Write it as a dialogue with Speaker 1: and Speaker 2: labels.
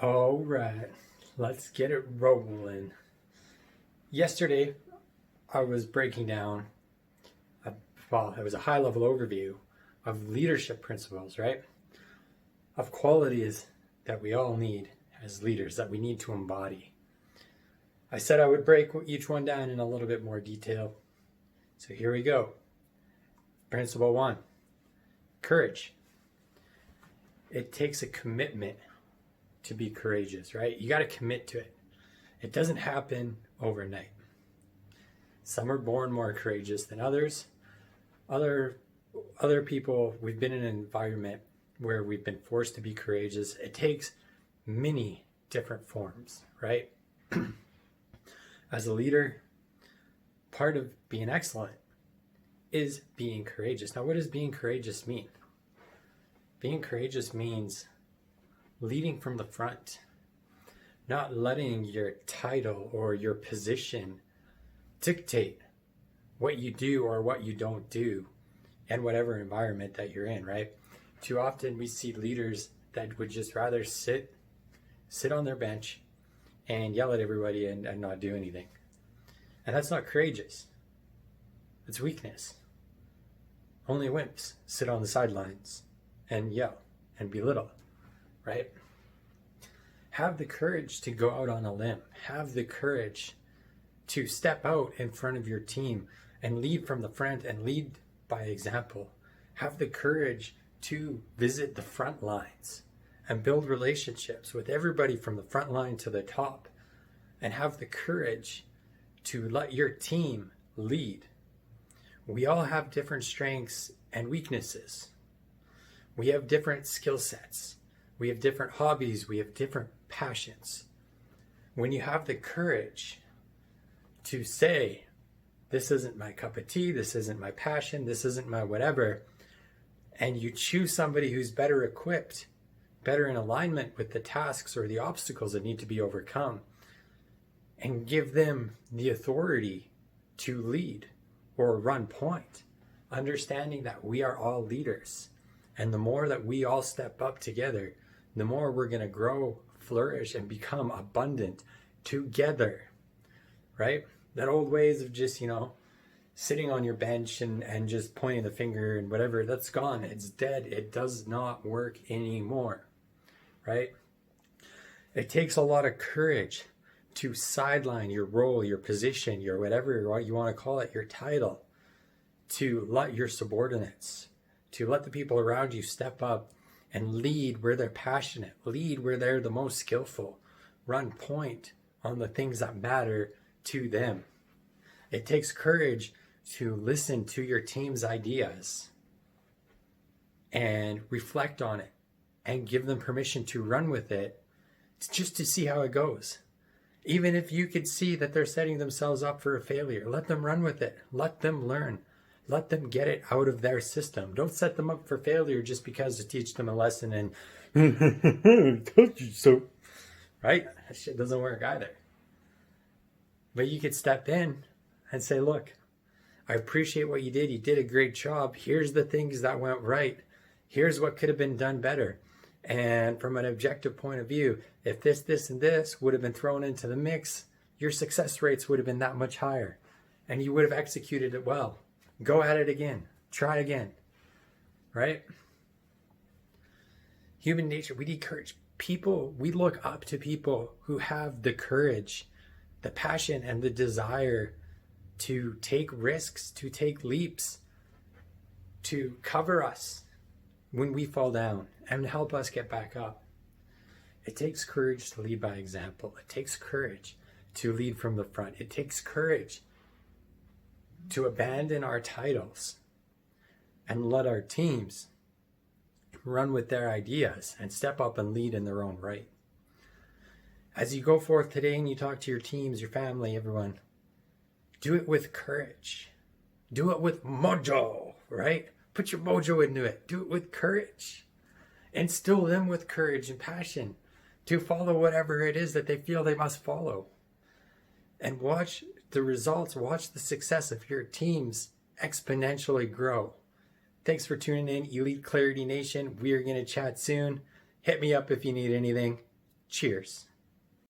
Speaker 1: All right, let's get it rolling. Yesterday, I was breaking down, it was a high level overview of leadership principles, right? Of qualities that we all need as leaders that we need to embody. I said I would break each one down in a little bit more detail. So here we go. Principle 1, courage. It takes a commitment to be courageous, right? You got to commit to it. It doesn't happen overnight. Some are born more courageous than others. Other people, we've been in an environment where we've been forced to be courageous. It takes many different forms, right? As a leader, part of being excellent is being courageous. Now, what does being courageous mean? Being courageous means leading from the front, not letting your title or your position dictate what you do or what you don't do in whatever environment that you're in, right? Too often we see leaders that would just rather sit on their bench and yell at everybody and not do anything. And that's not courageous. It's weakness. Only wimps sit on the sidelines and yell and belittle, right? Have the courage to go out on a limb. Have the courage to step out in front of your team and lead from the front and lead by example. Have the courage to visit the front lines and build relationships with everybody from the front line to the top, and have the courage to let your team lead. We all have different strengths and weaknesses. We have different skill sets. We have different hobbies. We have different passions. When you have the courage to say, this isn't my cup of tea, this isn't my passion, this isn't my whatever, and you choose somebody who's better equipped, better in alignment with the tasks or the obstacles that need to be overcome, and give them the authority to lead or run point, understanding that we are all leaders. And the more that we all step up together, the more we're going to grow, flourish, and become abundant together, right? That old ways of just, sitting on your bench and just pointing the finger and whatever, that's gone. It's dead. It does not work anymore, right? It takes a lot of courage to sideline your role, your position, your whatever you want to call it, your title, to let your subordinates, to let the people around you step up and lead where they're passionate, lead where they're the most skillful, run point on the things that matter to them. It takes courage to listen to your team's ideas and reflect on it and give them permission to run with it just to see how it goes. Even if you could see that they're setting themselves up for a failure, let them run with it. Let them learn. Let them get it out of their system. Don't set them up for failure just because to teach them a lesson and I told you so. Right? That shit doesn't work either. But you could step in and say, look, I appreciate what you did. You did a great job. Here's the things that went right. Here's what could have been done better. And from an objective point of view, if this, and this would have been thrown into the mix, your success rates would have been that much higher. And you would have executed it well. Go at it again. Try again. Right? Human nature, we need courage. People, we look up to people who have the courage, the passion, and the desire to take risks, to take leaps, to cover us when we fall down and help us get back up. It takes courage to lead by example. It takes courage to lead from the front. It takes courage to abandon our titles and let our teams run with their ideas and step up and lead in their own right. As you go forth today and you talk to your teams, your family, everyone, do it with courage. Do it with mojo, right? Put your mojo into it. Do it with courage. Instill them with courage and passion to follow whatever it is that they feel they must follow. And watch the results, watch the success of your teams exponentially grow. Thanks for tuning in, Elite Clarity Nation. We are going to chat soon. Hit me up if you need anything. Cheers.